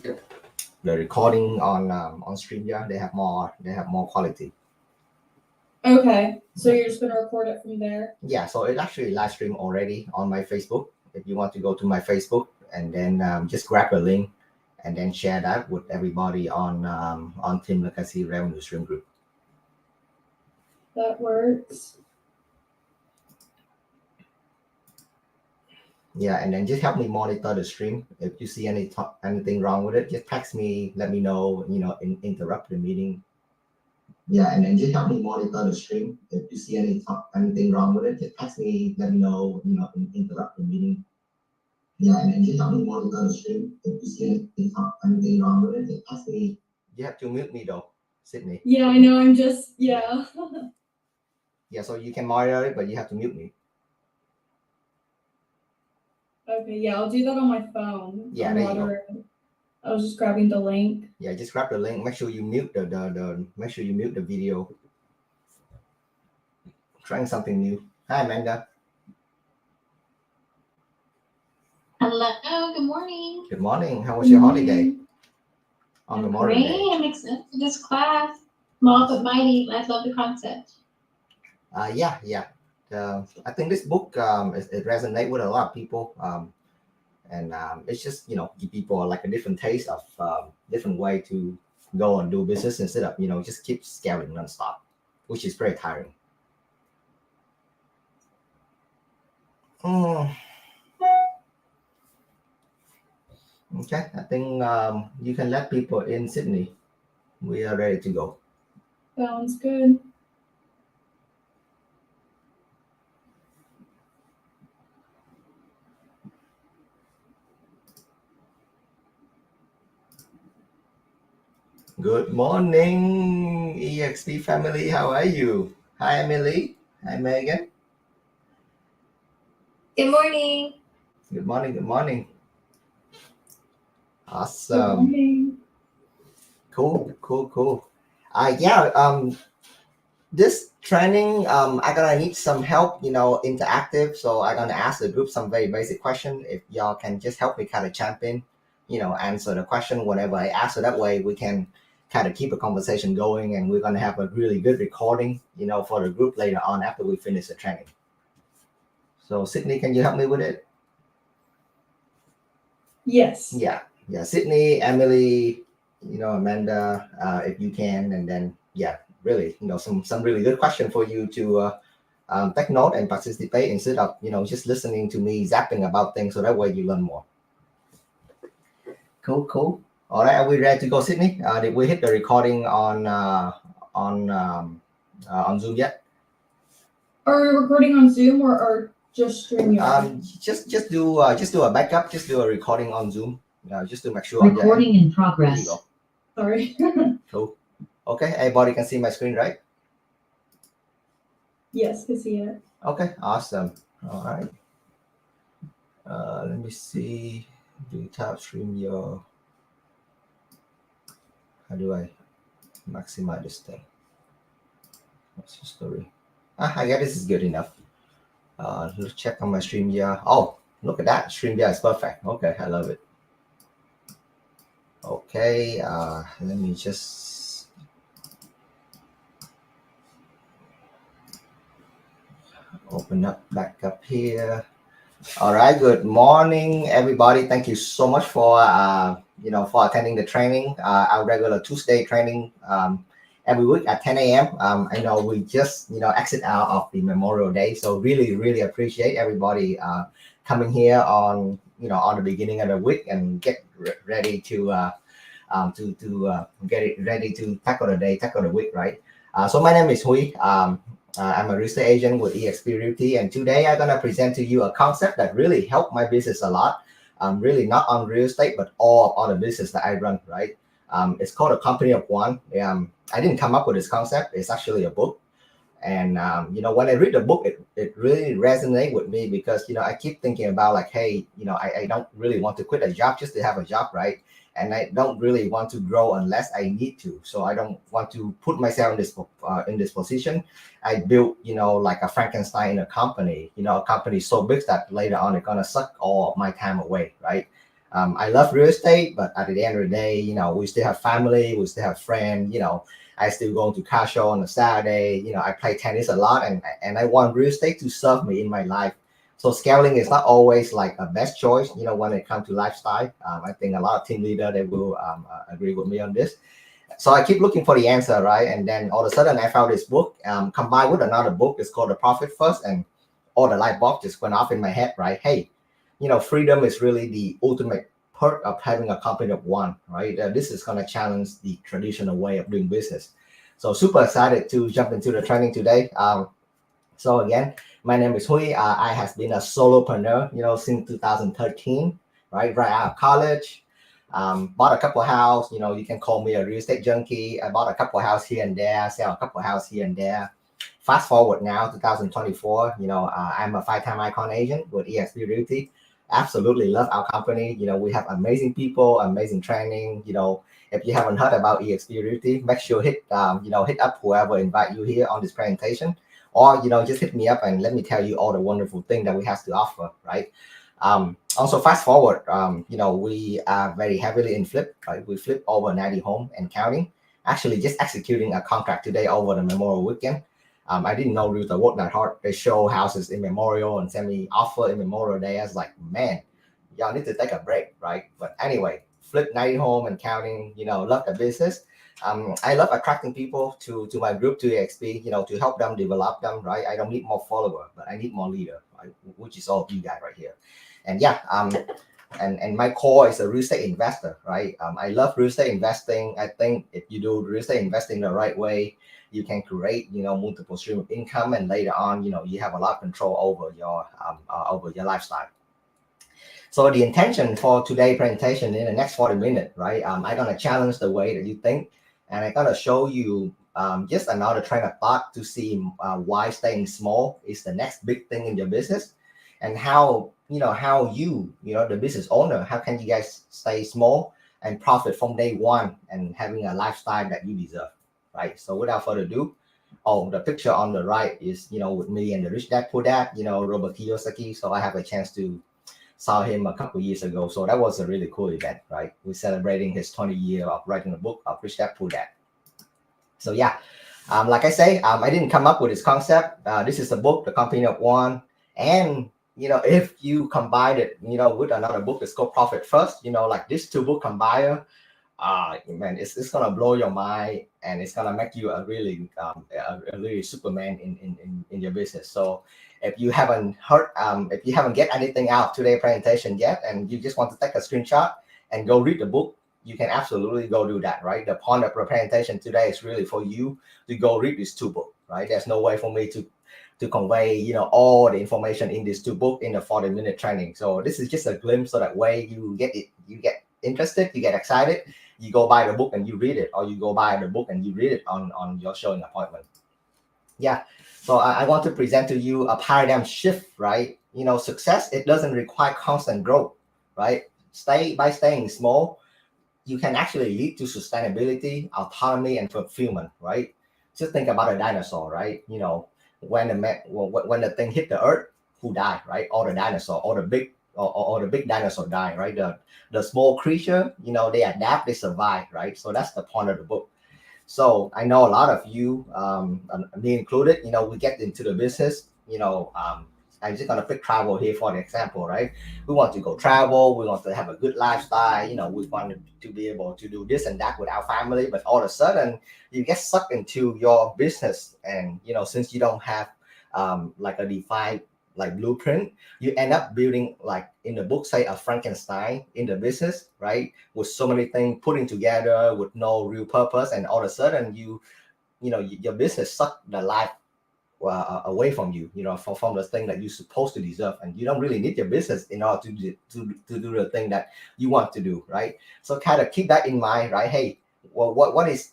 the recording on StreamYard. They have more quality. Okay, so you're just gonna record it from there? Yeah, so it actually live stream already on my Facebook. If you want to go to my Facebook and then just grab a link and then share that with everybody on Team Legacy Revenue Stream Group. That works. Yeah, and then just help me monitor the stream. If you see anything wrong with it, just text me, let me know, interrupt the meeting. Yeah, and then just help me monitor the stream. If you see anything wrong with it, just text me, let me know, interrupt the meeting. Yeah, and then just help me monitor the stream. If you see anything wrong with it, just text me. You have to mute me though, Sydney. Yeah, I know, yeah. Yeah, so you can monitor it, but you have to mute me. Okay, yeah, I'll do that on my phone. Yeah, there you go. I was just grabbing the link. Yeah, just grab the link. Make sure you mute the video. Trying something new. Hi, Amanda. Hello, good morning. Good morning. How was your holiday? On Memorial Great. Day. I'm excited for this class. Small but mighty. I love the concept. Yeah. I think this book it resonates with a lot of people. And it's just give people like a different taste of different way to go and do business instead of just keep scaling nonstop, which is very tiring. Okay, I think you can let people in, Sydney. We are ready to go. Sounds good. Good morning, EXP family. How are you? Hi, Emily. Hi, Megan. Good morning. Good morning. Good morning. Good Awesome. morning. Cool. This training, I'm gonna need some help, interactive. So I'm gonna ask the group some very basic question. If y'all can just help me kind of champion, answer the question whenever I ask, so that way we can kind of keep a conversation going, and we're gonna have a really good recording, for the group later on after we finish the training. So Sydney, can you help me with it? Yes. Yeah. Sydney, Emily, Amanda, if you can, and then really, some really good question for you to take note and participate instead of just listening to me zapping about things. So that way you learn more. Cool. All right, are we ready to go, Sydney? Did we hit the recording on Zoom yet? Are we recording on Zoom or just StreamYard? Just do a backup. Just do a recording on Zoom. Just to make sure. Recording in progress. There you go. Sorry. Cool. Okay, everybody can see my screen, right? Yes, can see it. Okay, awesome. All right. Let me see. Do you tap stream your? How do I maximize this thing? What's the story? I guess this is good enough. Let's check on my StreamYard. Oh, look at that. StreamYard is perfect. Okay, I love it. Okay, let me just open up back up here. All right, good morning, everybody. Thank you so much for for attending the training, our regular Tuesday training every week at 10 a.m. I know we just exit out of the Memorial Day, so really appreciate everybody coming here on on the beginning of the week and get ready to get it ready to tackle the week, right? So my name is Hui. I'm a real estate agent with eXp Realty, and today I'm gonna present to you a concept that really helped my business a lot. Really not on real estate, but all other business that I run, right? It's called A Company of One. I didn't come up with this concept. It's actually a book. And when I read the book, it really resonates with me because I keep thinking about like, hey, I don't really want to quit a job just to have a job, right? And I don't really want to grow unless I need to. So I don't want to put myself in this position. I built like a Frankenstein in a company. A company so big that later on it's gonna suck all of my time away, right? I love real estate, but at the end of the day, we still have family, we still have friends. I still go to car show on a Saturday. I play tennis a lot, and I want real estate to serve me in my life. So scaling is not always like a best choice, when it comes to lifestyle. I think a lot of team leader they will agree with me on this. So I keep looking for the answer, right? And then all of a sudden I found this book combined with another book. It's called The Profit First, and all the light bulb just went off in my head, right? Hey, freedom is really the ultimate perk of having a company of one, right? This is going to challenge the traditional way of doing business. So super excited to jump into the training today. So again, my name is Huy. I has been a solopreneur, since 2013, right out of college. Bought a couple house. You can call me a real estate junkie. I bought a couple house here and there, sell a couple house here and there. Fast forward now, 2024. I'm a 5-time icon agent with eXp Realty. Absolutely love our company. We have amazing people, amazing training. If you haven't heard about eXp Realty, make sure hit up whoever invite you here on this presentation, or just hit me up and let me tell you all the wonderful thing that we have to offer, right? Also fast forward, we are very heavily in flip, right? We flip over 90 home and counting. Actually just executing a contract today over the Memorial Weekend. I didn't know Realtor worked that hard. They show houses in Memorial and send me offer in Memorial Day. I was like, man, y'all need to take a break, right? But anyway, flip 90 home and counting, love the business. I love attracting people to my group, to eXp, to help them develop them, right? I don't need more followers, but I need more leader, right? Which is all of you guys right here. And yeah, and my core is a real estate investor, right? I love real estate investing. I think if you do real estate investing the right way, you can create, multiple stream of income, and later on, you have a lot of control over your lifestyle. So the intention for today's presentation in the next 40 minutes, right? I'm gonna challenge the way that you think, and I'm gonna show you just another train of thought to see why staying small is the next big thing in your business, and how you, the business owner, how can you guys stay small and profit from day one and having a lifestyle that you deserve, right? So without further ado, the picture on the right is, with me and the Rich Dad Poor Dad, Robert Kiyosaki. So I have a chance to saw him a couple years ago. So that was a really cool event, right? We're celebrating his 20 year of writing a book of Rich Dad Poor Dad. So yeah, like I say, I didn't come up with this concept. This is a book, The Company of One. And if you combine it, with another book, it's called Profit First. Like this two book combined, man, it's gonna blow your mind, and it's gonna make you a really Superman in your business. So if you haven't heard, if you haven't get anything out today's presentation yet, and you just want to take a screenshot and go read the book, you can absolutely go do that, right? The point of the presentation today is really for you to go read these two books, right? There's no way for me to convey, all the information in these two books in a 40-minute training. So this is just a glimpse, so that way you get interested, you get excited, you go buy the book and you read it, or you go buy the book and you read it on your showing appointment. Yeah. So I want to present to you a paradigm shift, right? Success, it doesn't require constant growth, right? By staying small, you can actually lead to sustainability, autonomy, and fulfillment, right? Just think about a dinosaur, right? When the thing hit the earth, who died, right? All the dinosaur, all the big dinosaur die, right? The small creature, they adapt, they survive, right? So that's the point of the book. So I know a lot of you, me included, we get into the business, I'm just gonna pick travel here for an example, right? We want to go travel, we want to have a good lifestyle, we want to be able to do this and that with our family, but all of a sudden you get sucked into your business, and since you don't have like a defined like blueprint, you end up building, like in the book say, a Frankenstein in the business, right? With so many things putting together with no real purpose, and all of a sudden your business suck the life away from you, from the thing that you're supposed to deserve, and you don't really need your business in order to do the thing that you want to do, right? So kind of keep that in mind, right? Hey, well, what is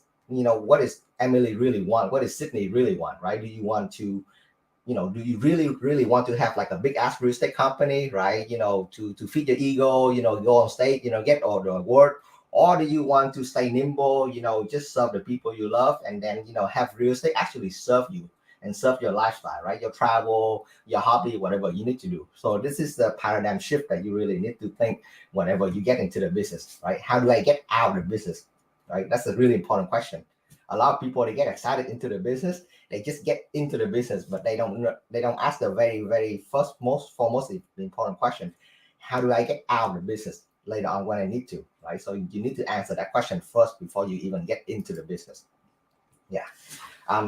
Emily really want? What does Sydney really want, right? Do you want to, do you really want to have like a big ass real estate company, right? To feed your ego, go on stage, get all the award, or do you want to stay nimble, just serve the people you love, and then have real estate actually serve you and serve your lifestyle, right? Your travel, your hobby, whatever you need to do. So this is the paradigm shift that you really need to think whenever you get into the business, right? How do I get out of the business, right? That's a really important question. A lot of people, they get excited into the business, they just get into the business, but they don't ask the very first, most foremost important question: how do I get out of the business later on when I need to, right? So you need to answer that question first before you even get into the business. Yeah.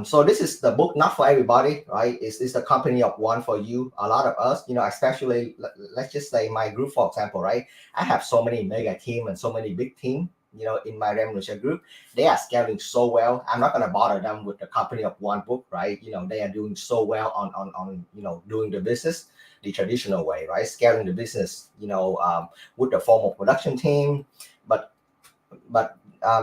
So this is the book, not for everybody, right? It's the company of one for you. A lot of us, especially let's just say my group, for example, right? I have so many mega team and so many big team, in my revenue group. They are scaling so well. I'm not gonna bother them with the company of one book, right? They are doing so well on doing the business the traditional way, right? Scaling the business, with the formal production team, but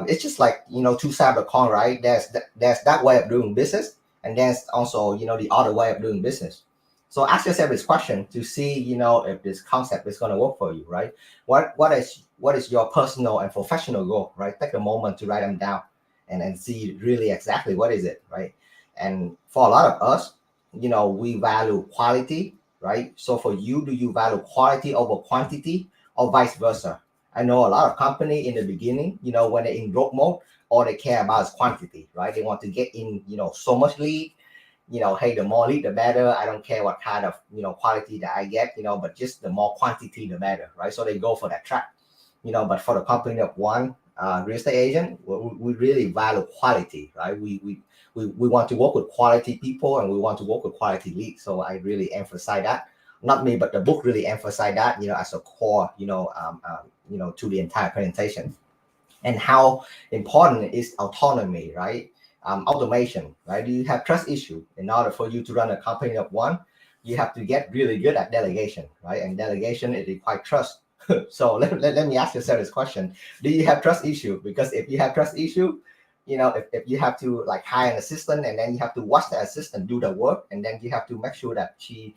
it's just like two sides of the coin, right? There's that way of doing business, and there's also the other way of doing business. So ask yourself this question to see if this concept is going to work for you, right? What is your personal and professional goal, right? Take a moment to write them down and see really exactly what is it, right? And for a lot of us, we value quality, right? So for you, do you value quality over quantity, or vice versa? I know a lot of company in the beginning, when they're in growth mode, all they care about is quantity, right? They want to get in, so much lead, hey, the more lead, the better. I don't care what kind of, quality that I get, but just the more quantity, the better, right? So they go for that track, but for the company of one real estate agent, we really value quality, right? We want to work with quality people, and we want to work with quality leads. So I really emphasize that. Not me, but the book really emphasize that, as a core, to the entire presentation. And how important is autonomy, right? Automation, right? Do you have trust issue? In order for you to run a company of one, you have to get really good at delegation, right? And delegation, it requires trust. So let me ask yourself this question: do you have trust issue? Because if you have trust issue, if you have to like hire an assistant, and then you have to watch the assistant do the work, and then you have to make sure that she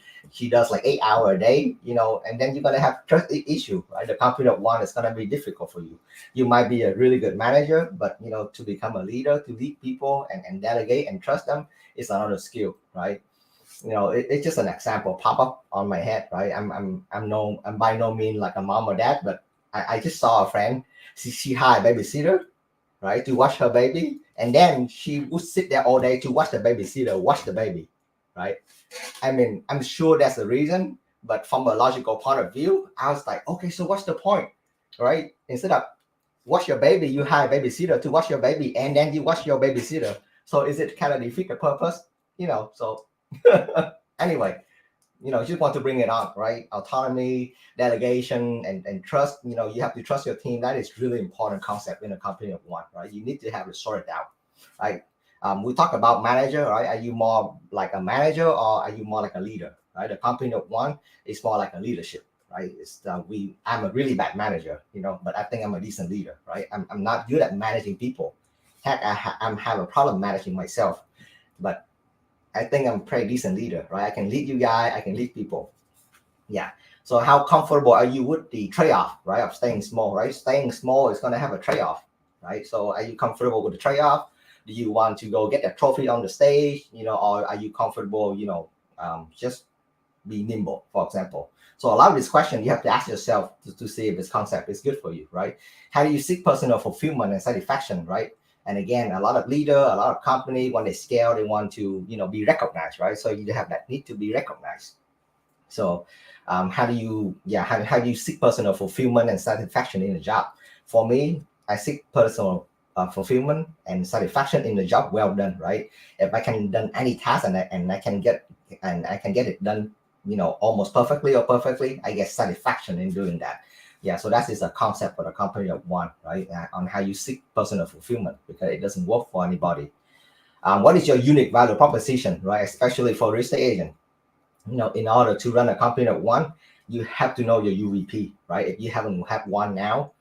does like 8 hours a day, and then you're gonna have trust issue, right? The company of one is gonna be difficult for you. You might be a really good manager, but to become a leader, to lead people and delegate and trust them is another skill, right? It's just an example pop up on my head, right? I'm by no means like a mom or dad, but I just saw a friend. She hired a babysitter, right, to watch her baby, and then she would sit there all day to watch the babysitter watch the baby, right? I mean, I'm sure that's the reason, but from a logical point of view, I was like, okay, so what's the point, right? Instead of watch your baby, you hire a babysitter to watch your baby, and then you watch your babysitter. So is it kind of defeat the purpose? So anyway, just want to bring it up, right? Autonomy, delegation, and trust. You have to trust your team. That is really important concept in a company of one, right? You need to have it sorted out, right? We talk about manager, right? Are you more like a manager, or are you more like a leader, right? The company of one is more like a leadership, right? I'm a really bad manager, but I think I'm a decent leader, right? I'm not good at managing people. Heck, I have a problem managing myself, but I think I'm a pretty decent leader, right? I can lead you guys, I can lead people. Yeah. So how comfortable are you with the trade-off, right? Of staying small, right? Staying small is going to have a trade-off, right? So are you comfortable with the trade-off? Do you want to go get a trophy on the stage, or are you comfortable, just be nimble, for example? So a lot of this question you have to ask yourself to see if this concept is good for you, right? How do you seek personal fulfillment and satisfaction, right? And again, a lot of leader, a lot of company, when they scale, they want to, be recognized, right? So you have that need to be recognized. So how do you seek personal fulfillment and satisfaction in the job? For me, I seek personal fulfillment and satisfaction in the job well done, right? If I can done any task and I can get it done, almost perfectly or perfectly, I get satisfaction in doing that. Yeah, so that is a concept for the company of one, right? On how you seek personal fulfillment, because it doesn't work for anybody. What is your unique value proposition, right? Especially for real estate agent. In order to run a company of one, you have to know your UVP, right? If you haven't have one now,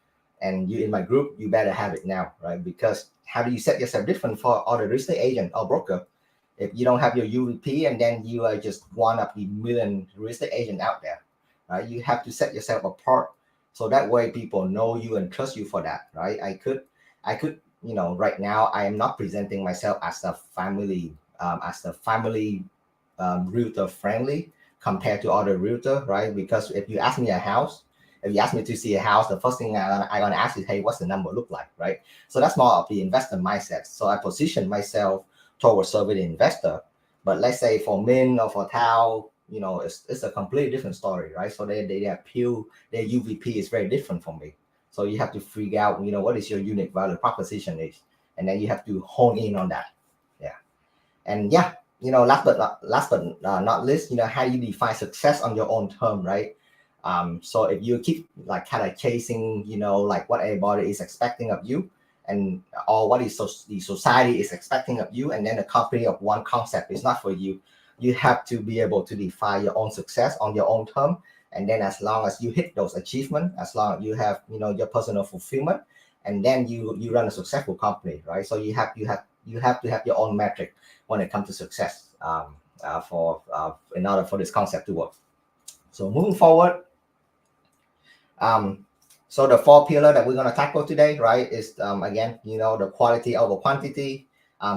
and you're in my group, you better have it now, right? Because how do you set yourself different for other real estate agent or broker? If you don't have your UVP, and then you are just one of the million real estate agent out there, right? You have to set yourself apart. So that way people know you and trust you for that, right? I could, right now I am not presenting myself as a family as the family realtor friendly compared to other realtor, right? Because if you ask me a house, if you ask me to see a house, the first thing I'm gonna ask is, hey, what's the number look like, right? So that's more of the investor mindset. So I position myself towards serving the investor. But let's say for Min or for Tao, it's a completely different story, right? So their appeal, their UVP is very different from me. So you have to figure out, what is your unique value proposition is, and then you have to hone in on that. Yeah, and yeah, last but not least, how do you define success on your own term, right? So if you keep like kind of chasing, like what everybody is expecting of you, and or what is the society is expecting of you, and then the company of one concept is not for you, you have to be able to define your own success on your own term. And then as long as you hit those achievements, as long as you have your personal fulfillment, and then you run a successful company, right? So you have to have your own metric when it comes to success, in order for this concept to work. So moving forward, so the 4 pillar that we're going to tackle today, right, is again, the quality over quantity,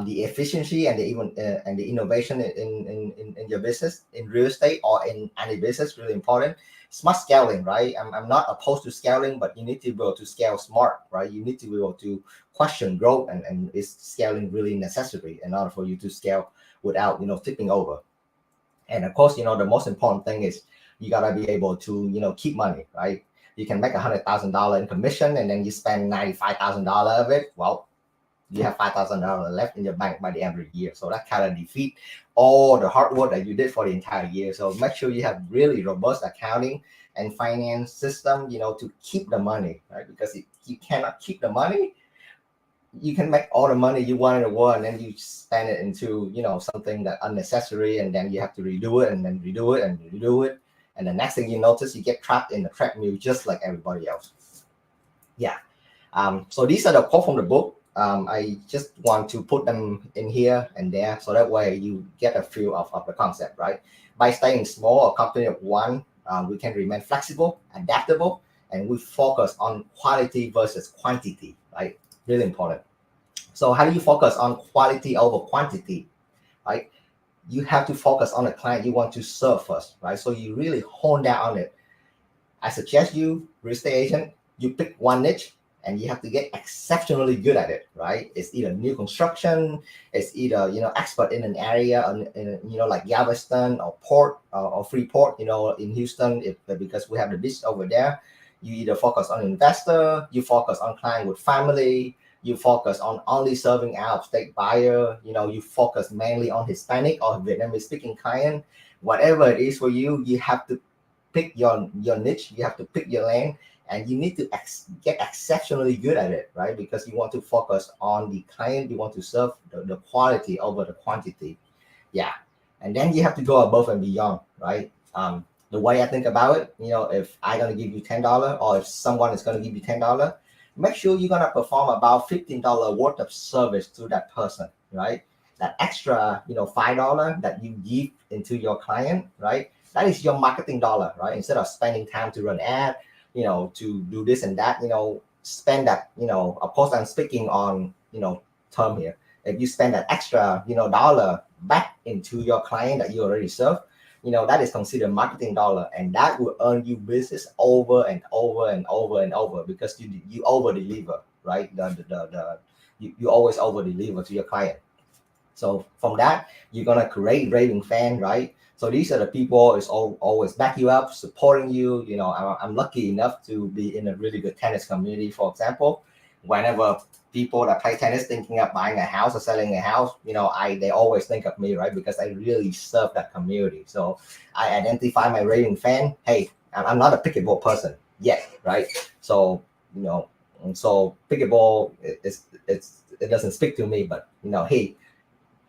the efficiency, and the innovation in your business, in real estate or in any business, really important. Smart scaling, right? I'm not opposed to scaling, but you need to be able to scale smart, right? You need to be able to question growth, and is scaling really necessary in order for you to scale without tipping over. And of course, the most important thing is you gotta be able to keep money, right? You can make $100,000 in commission, and then you spend $95,000 of it. Well, you have $5,000 left in your bank by the end of the year. So that kind of defeat all the hard work that you did for the entire year. So make sure you have really robust accounting and finance system, to keep the money, right? Because if you cannot keep the money, you can make all the money you want in the world, and then you spend it into something that unnecessary, and then you have to redo it, and then redo it, and redo it. And the next thing you notice, you get trapped in the treadmill just like everybody else. Yeah. So these are the quotes from the book. I just want to put them in here and there, so that way you get a feel of the concept, right? By staying small, a company of one, we can remain flexible, adaptable, and we focus on quality versus quantity, right? Really important. So how do you focus on quality over quantity, right? You have to focus on the client you want to serve first, right? So you really hone down on it. I suggest you, real estate agent, you pick one niche, and you have to get exceptionally good at it, right? It's either new construction, it's either expert in an area, like Galveston or Port or Freeport, in Houston, because we have the beach over there. You either focus on investor, you focus on client with family, you focus on only serving out-of-state buyer, you focus mainly on Hispanic or Vietnamese speaking client. Whatever it is for you, you have to pick your niche, you have to pick your lane, and you need to get exceptionally good at it, right? Because you want to focus on the client, you want to serve the quality over the quantity. Yeah. And then you have to go above and beyond, right? The way I think about it, if I'm going to give you $10, or if someone is going to give you $10, make sure you're going to perform about $15 worth of service to that person, right? That extra, $5 that you give into your client, right? That is your marketing dollar, right? Instead of spending time to run ad, to do this and that, spend that, of course I'm speaking on, term here. If you spend that extra, dollar back into your client that you already serve, that is considered marketing dollar, and that will earn you business over and over and over and over, because you over deliver, right? You always over deliver to your client. So from that, you're gonna create raving fan, right? So these are the people is always back you up, supporting you. I'm lucky enough to be in a really good tennis community. For example, whenever people that play tennis thinking of buying a house or selling a house, they always think of me, right? Because I really serve that community. So I identify my raving fan. Hey, I'm not a pickleball person yet, right? So so pickleball it doesn't speak to me, but hey,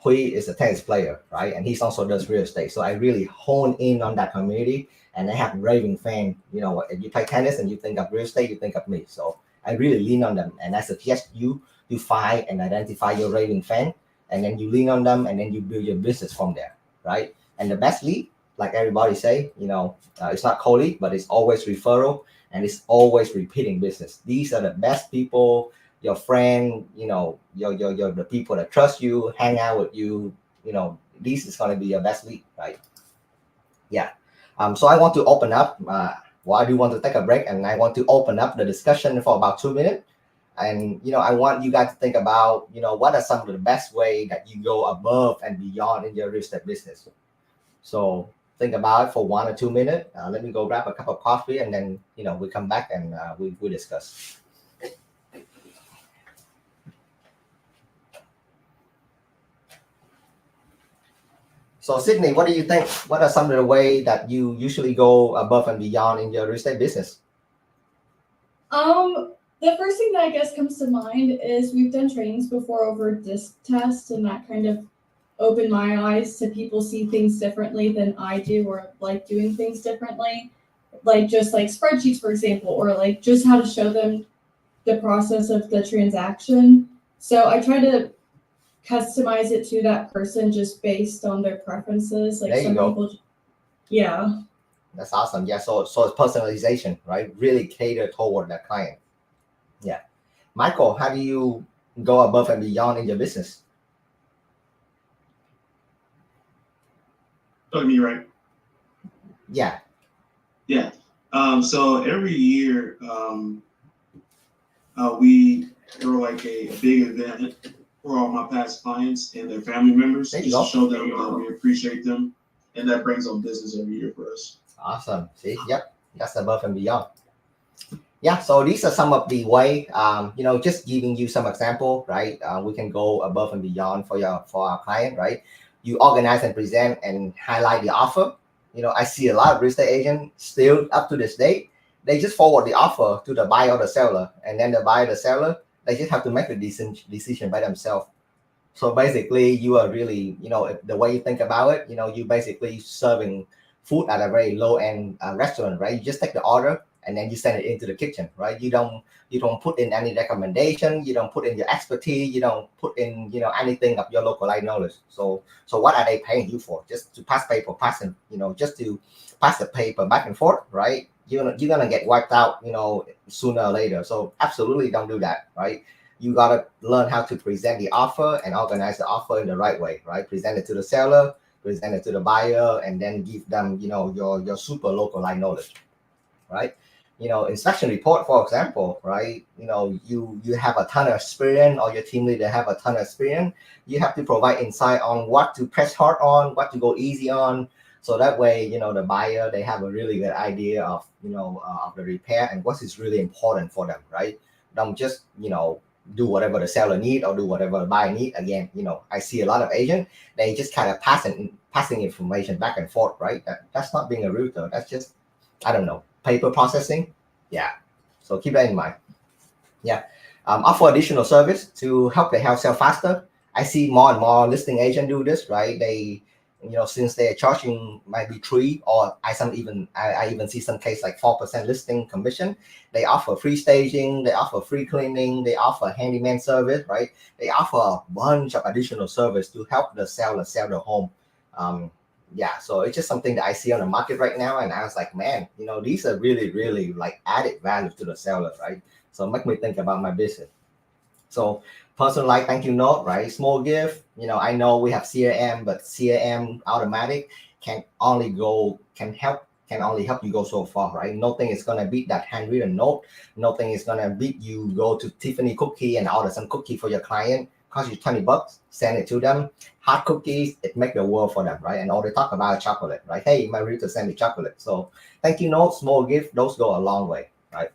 Hui is a tennis player, right? And he's also does real estate. So I really hone in on that community, and I have raving fan. If you play tennis and you think of real estate, you think of me. So I really lean on them, and I suggest you find and identify your raving fan, and then you lean on them, and then you build your business from there, right? And the best lead, like everybody say, it's not cold lead, but it's always referral, and it's always repeating business. These are the best people. Your friend, your the people that trust you, hang out with you, this is going to be your best lead, right? Yeah. So I want to open up. Well, I do want to take a break, and I want to open up the discussion for about 2 minutes. And I want you guys to think about what are some of the best way that you go above and beyond in your real estate business. So think about it for 1 or 2 minutes. Let me go grab a cup of coffee, and then we come back and we discuss. So Sydney, what do you think? What are some of the ways that you usually go above and beyond in your real estate business? The first thing that I guess comes to mind is we've done trainings before over disc tests, and that kind of opened my eyes to people see things differently than I do, or like doing things differently, like just like spreadsheets, for example, or like just how to show them the process of the transaction. So I try to customize it to that person just based on their preferences. Like there you some go. people, yeah. That's awesome. Yeah, so it's personalization, right? Really cater toward that client. Yeah. Michael, how do you go above and beyond in your business? Oh, me, right? Yeah. Yeah. So every year, we throw like a big event for all my past clients and their family members, There you just to go. show them that we appreciate them, and that brings on business every year for us. Awesome. See, yep, that's above and beyond. Yeah, so these are some of the way, just giving you some example, right? We can go above and beyond for our client, right? You organize and present and highlight the offer. I see a lot of real estate agents still up to this day, they just forward the offer to the buyer or the seller, and then the buyer, the seller, they just have to make the decision by themselves. So basically, you are really, the way you think about it, you basically serving food at a very low end restaurant, right? You just take the order and then you send it into the kitchen, right? You don't put in any recommendation, you don't put in your expertise, you don't put in anything of your localized knowledge. So what are they paying you for? Just to pass paper, just to pass the paper back and forth, right? You're gonna get wiped out, sooner or later. So absolutely don't do that, right? You gotta learn how to present the offer and organize the offer in the right way, right? Present it to the seller, present it to the buyer, and then give them, your super localized knowledge, right? Inspection report, for example, right? You have a ton of experience, or your team leader have a ton of experience. You have to provide insight on what to press hard on, what to go easy on. So that way, the buyer, they have a really good idea of, of the repair and what is really important for them, right? Don't just, do whatever the seller need or do whatever the buyer need. Again, I see a lot of agents, they just kind of passing information back and forth, right? That's not being a realtor. That's just, I don't know, paper processing. Yeah. So keep that in mind. Yeah. Offer additional service to help the house sell faster. I see more and more listing agents do this, right? They, since they're charging might be 3, or I even see some case like 4% listing commission. They offer free staging, they offer free cleaning, they offer handyman service, right? They offer a bunch of additional service to help the seller sell the home. Yeah, so it's just something that I see on the market right now, and I was like, man, these are really, really like added value to the seller, right? So make me think about my business. So personalized thank you note, right? Small gift. I know we have CRM, but CRM automatic can only help you go so far, right? Nothing is gonna beat that handwritten note. Nothing is gonna beat you go to Tiffany Cookie and order some cookie for your client. Cost you $20, send it to them. Hot cookies, it make the world for them, right? And all they talk about chocolate, right? Hey, my realtor send me chocolate. So thank you notes, small gift, those go a long way, right?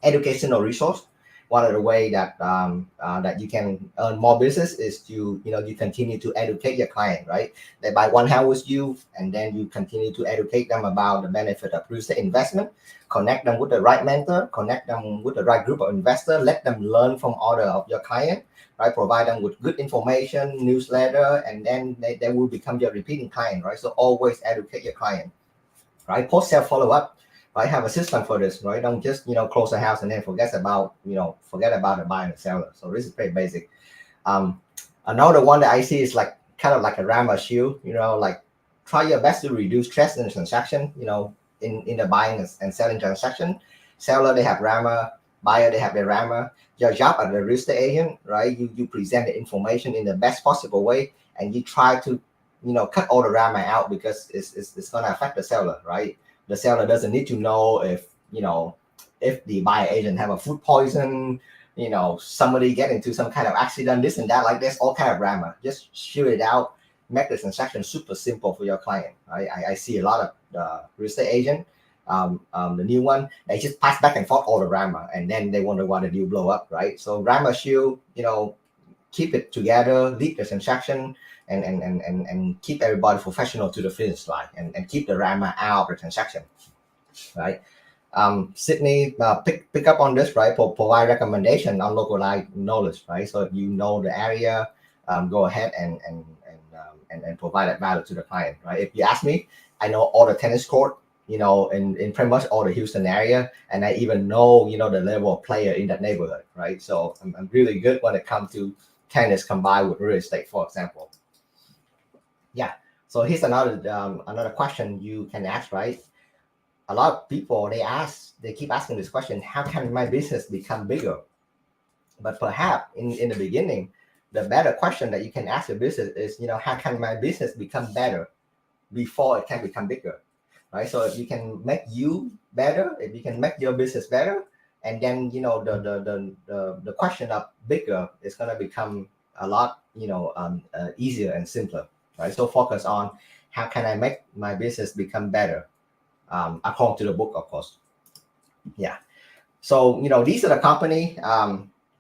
Educational resource. One of the way that that you can earn more business is to you continue to educate your client, right? They buy one house with you, and then you continue to educate them about the benefit of real estate investment. Connect them with the right mentor, connect them with the right group of investors. Let them learn from other of your client, right? Provide them with good information, newsletter, and then they will become your repeating client, right? So always educate your client, right? Post sale follow up. I have a system for this, right? Don't just close the house and then forget about the buyer and the seller. So this is pretty basic. Another one that I see is like kind of like a Rama shield. Like try your best to reduce stress in the transaction. In the buying and selling transaction. Seller, they have Rama. buyer, they have their rammer. Your job as a real estate agent, right? You present the information in the best possible way, and you try to, cut all the rammer out because it's going to affect the seller, right? The seller doesn't need to know if the buyer agent have a food poison, somebody get into some kind of accident, this and that. Like there's all kind of rammer. Just shoot it out, make the transaction super simple for your client. Right? I see a lot of real estate agent, the new one, they just pass back and forth all the rammer, and then they wonder why the deal blow up, right? So rammer shield, keep it together, lead the transaction, and keep everybody professional to the finish line, and keep the rammer out of the transaction, right? Sydney, pick up on this, right? Provide recommendation on localized knowledge, right? So if you know the area, go ahead and provide that value to the client, right? If you ask me, I know all the tennis court, in pretty much all the Houston area, and I even know, the level of player in that neighborhood, right? So I'm really good when it comes to tennis combined with real estate, for example. Yeah. So here's another question you can ask, right? A lot of people, they keep asking this question: how can my business become bigger? But perhaps in the beginning, the better question that you can ask your business is, how can my business become better before it can become bigger, right? So if you can make you better, if you can make your business better, and then the question of bigger is going to become a lot easier and simpler, right? So focus on how can I make my business become better, according to the book, of course. Yeah. So these are the company,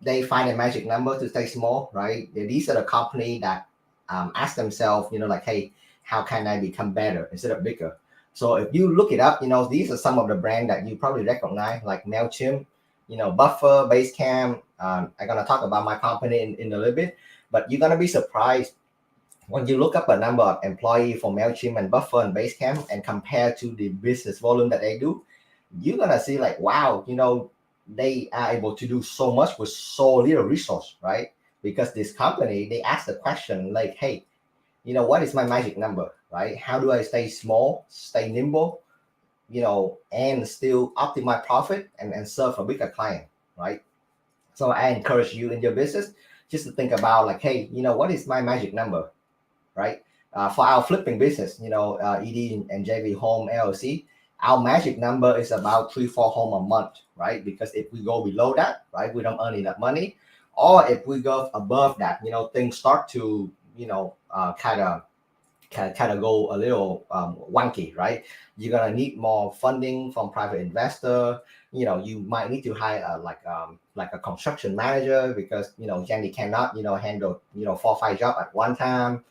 they find a magic number to stay small, right? These are the company that ask themselves, like, hey, how can I become better instead of bigger? So if you look it up, these are some of the brand that you probably recognize, like MailChimp, Buffer, Basecamp. I'm gonna talk about my company in a little bit, but you're gonna be surprised when you look up a number of employees for MailChimp and Buffer and Basecamp and compare to the business volume that they do. You're gonna see like, wow, they are able to do so much with so little resource, right? Because this company, they ask the question like, hey, what is my magic number, right? How do I stay small, stay nimble, and still optimize profit and serve a bigger client, right? So I encourage you in your business just to think about like, hey, what is my magic number, right? For our flipping business, ED and JV Home LLC, our magic number is about 3-4 home a month, right? Because if we go below that, right, we don't earn enough money. Or if we go above that, things start to, kind of go a little wonky, right? You're gonna need more funding from private investor. You might need to hire like a construction manager because Jenny cannot handle 4 or 5 jobs at one time.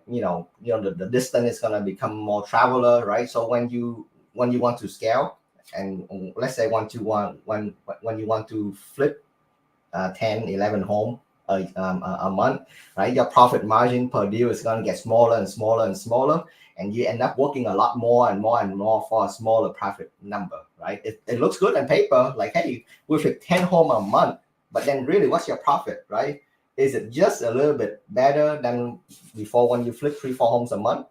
The distance is gonna become more traveler, right? So when you want to scale, and let's say when you want to flip 10, 11 home a month, right? Your profit margin per deal is going to get smaller and smaller and smaller, and you end up working a lot more and more and more for a smaller profit number, right? It looks good on paper, like, hey, we flip 10 home a month, but then really, what's your profit, right? Is it just a little bit better than before when you flip 3-4 homes a month?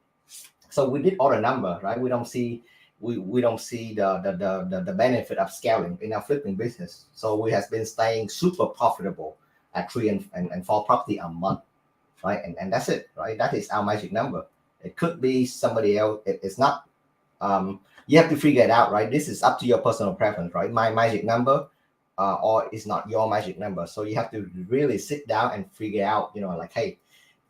So we did all the number, right? We don't see the benefit of scaling in our flipping business. So we have been staying super profitable at 3 and 4 property a month, right? And that's it, right? That is our magic number. It could be somebody else. It's not. You have to figure it out, right? This is up to your personal preference, right? My magic number, or it's not your magic number. So you have to really sit down and figure out, like, hey,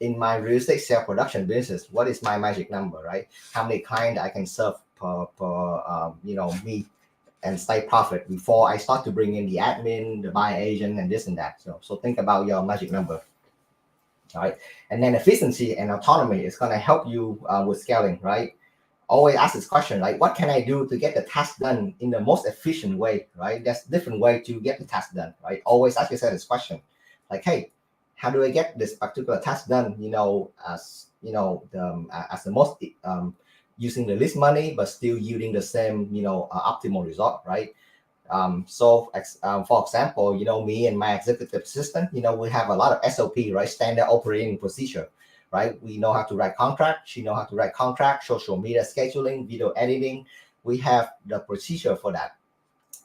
in my real estate sale production business, what is my magic number, right? How many clients I can serve per me and stay profit before I start to bring in the admin, the buyer agent, and this and that. So think about your magic number. All right. And then efficiency and autonomy is going to help you with scaling, right? Always ask this question, like, what can I do to get the task done in the most efficient way, right? There's different way to get the task done, right? Always ask yourself this question, like, hey, how do I get this particular task done, as the most using the least money, but still yielding the same, optimal result, right? For example, me and my executive assistant, we have a lot of SOP, right? Standard operating procedure, right? We know how to write contract. She know how to write contract, social media scheduling, video editing. We have the procedure for that.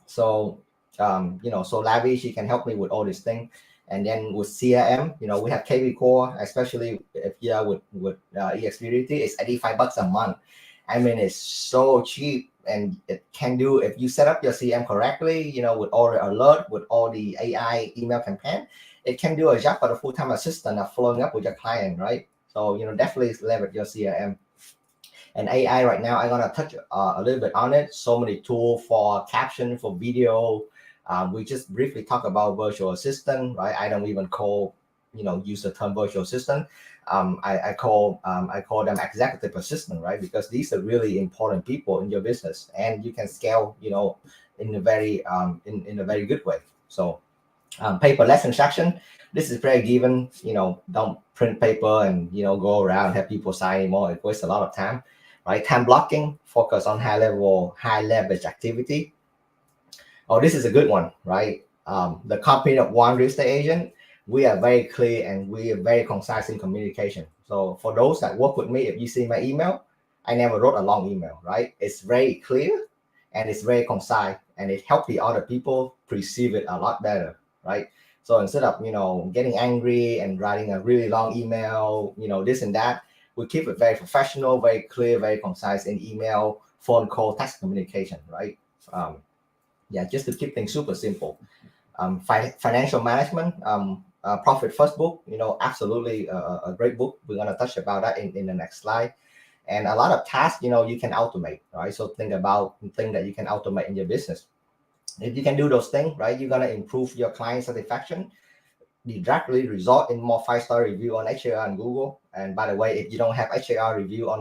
So So Lavi, she can help me with all these things. And then with CRM, we have KV Core, especially if you're with eXperience, it's $85 a month. I mean, it's so cheap, and it can do, if you set up your CRM correctly, with all the alert, with all the AI email campaign, it can do a job for the full-time assistant of following up with your client, right? So, definitely leverage your CRM. And AI right now, I'm gonna touch a little bit on it. So many tools for caption, for video. We just briefly talk about virtual assistant, right? I don't even call, use the term virtual assistant. I call them executive assistant, right? Because these are really important people in your business, and you can scale, in a very in a very good way. So paperless instruction. This is very given. Don't print paper and go around and have people sign anymore. It wastes a lot of time, right? Time blocking. Focus on high leverage activity. Oh, this is a good one, right? The company of one real estate agent, we are very clear and we are very concise in communication. So for those that work with me, if you see my email, I never wrote a long email, right? It's very clear and it's very concise, and it helps the other people perceive it a lot better, right? So instead of getting angry and writing a really long email, this and that, we keep it very professional, very clear, very concise in email, phone call, text communication, right? Just to keep things super simple. Financial management, Profit First book, absolutely a great book. We're gonna touch about that in the next slide. And a lot of tasks, you can automate, right? So think about things that you can automate in your business. If you can do those things, right, you're gonna improve your client satisfaction, directly result in more 5-star review on HAR and Google. And by the way, if you don't have HAR review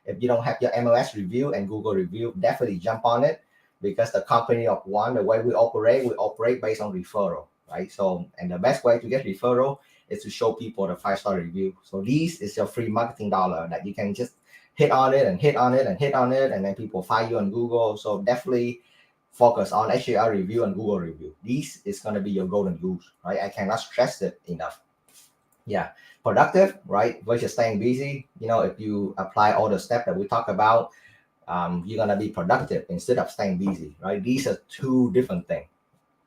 if you don't have your MLS review and Google review, definitely jump on it, because the company of one, the way we operate based on referral, right? So, and the best way to get referral is to show people the 5-star review. So this is your free marketing dollar that you can just hit on it and hit on it and hit on it, and then people find you on Google. So definitely focus on HAR review and Google review. This is going to be your golden goose, right? I cannot stress it enough. Yeah, productive, right? Versus staying busy. If you apply all the steps that we talk about, you're gonna be productive instead of staying busy, right? These are two different things.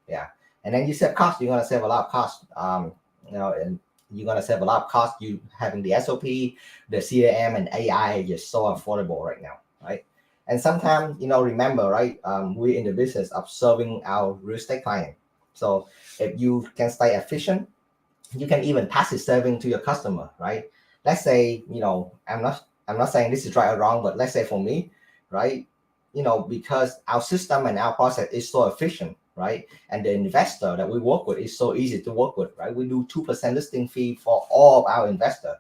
Yeah, and then you save cost. You're gonna save a lot of cost. And you're gonna save a lot of cost. You having the SOP, the CRM, and AI is just so affordable right now, right? And sometimes, remember, right? We're in the business of serving our real estate client. So if you can stay efficient, you can even pass the saving to your customer, right? Let's say, I'm not saying this is right or wrong, but let's say for me, right? Because our system and our process is so efficient, right? And the investor that we work with is so easy to work with, right? We do 2% listing fee for all of our investor,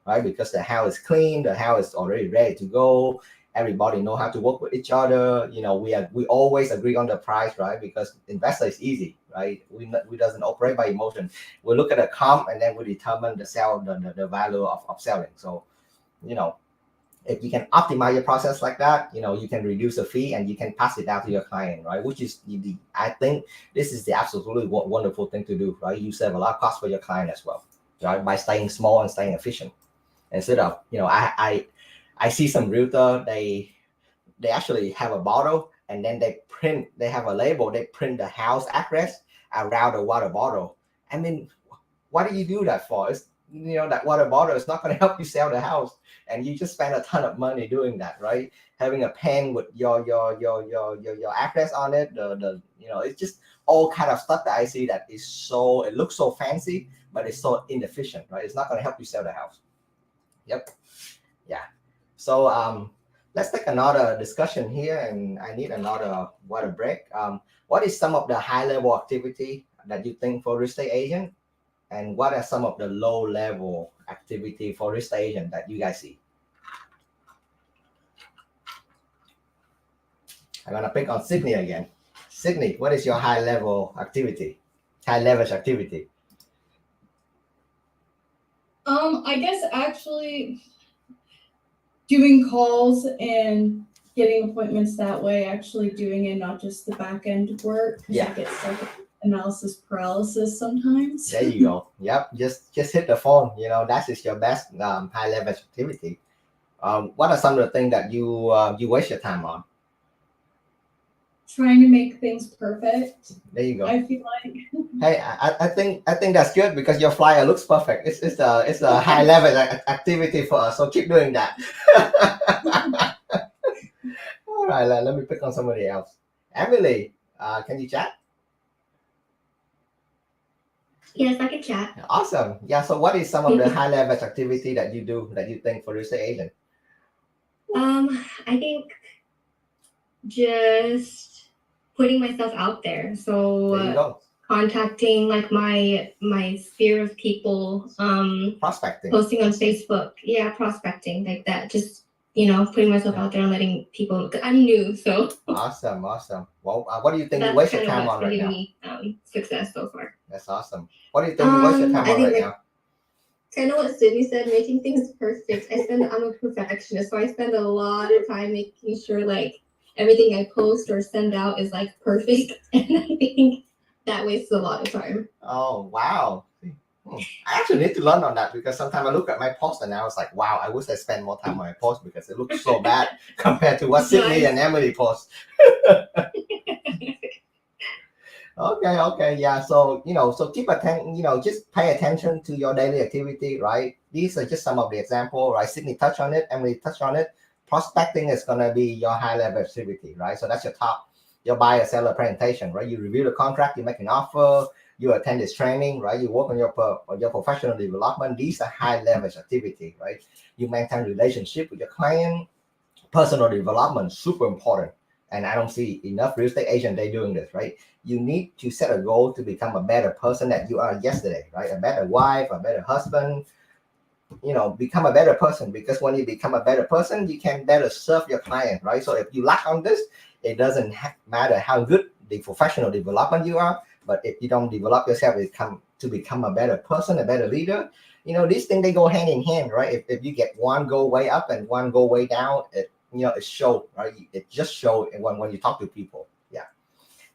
right? Because the house is clean, the house is already ready to go. Everybody know how to work with each other. We always agree on the price, right? Because investor is easy, right? We doesn't operate by emotion. We look at the comp and then we determine the value of selling. So, if you can optimize your process like that, you can reduce the fee and you can pass it out to your client, right? Which is I think this is the absolutely wonderful thing to do, right? You save a lot of cost for your client as well, right? By staying small and staying efficient. Instead of, I see some realtor, they actually have a bottle and then they have a label, they print the house address around the water bottle. I mean, why do you do that for? It's, that water bottle is not going to help you sell the house, and you just spend a ton of money doing that, right? Having a pen with your address on it, it's just all kind of stuff that I see that is so, it looks so fancy, but it's so inefficient, right? It's not going to help you sell the house. Yep. Yeah. So let's take another discussion here, and I need another water break. What is some of the high level activity that you think for real estate agent? And what are some of the low level activity for real estate agent that you guys see? I'm gonna pick on Sydney again. Sydney, what is your high level activity? High leverage activity? I guess actually doing calls and getting appointments that way, actually doing it, not just the back end work. 'Cause Yeah. I get stuck with analysis paralysis sometimes. There you go. Yep. Just hit the phone. That is your best high leverage activity. What are some of the things that you waste your time on? trying to make things perfect. There you go. I feel like Hey, I think that's good because your flyer looks perfect. It's a high level activity for us. So keep doing that. All right, let me pick on somebody else. Emily, can you chat? Yes, I can chat. Awesome. Yeah. So what is some of the high level activity that you do that you think for real estate agent? I think just putting myself out there. There you So go. contacting like my sphere of people, Prospecting. posting on Facebook. Yeah, prospecting like that. Just putting myself out there and letting people. I'm new, so Awesome. Well, what do you think you that's waste your kind of time what's on been right giving now? me success so far. That's awesome. What do you think you waste your time I on think right like now? kind of what Sydney said, making things perfect. I'm a perfectionist, so I spend a lot of time making sure like everything I post or send out is like perfect, and I think that wastes a lot of time. Oh wow. I actually need to learn on that because sometimes I look at my post and I was like, wow, I wish I spent more time on my post because it looks so bad compared to what Sydney and Emily post. Okay, yeah. So so keep attention. Just pay attention to your daily activity, right? These are just some of the example, right? Sydney touched on it, Emily touched on it. Prospecting is gonna be your high level activity, right? So that's your top, your buyer seller presentation, right? You review the contract, you make an offer, you attend this training, right? You work on your professional development. These are high level activity, right? You maintain relationship with your client, personal development, super important. And I don't see enough real estate agent they doing this, right? You need to set a goal to become a better person that you are yesterday, right? A better wife, a better husband, become a better person, because when you become a better person, you can better serve your client, right? So if you lack on this, it doesn't matter how good the professional development you are, but if you don't develop yourself to become a better person, a better leader, these things, they go hand in hand, right? If you get one go way up and one go way down, it show, right? It just show when you talk to people. Yeah.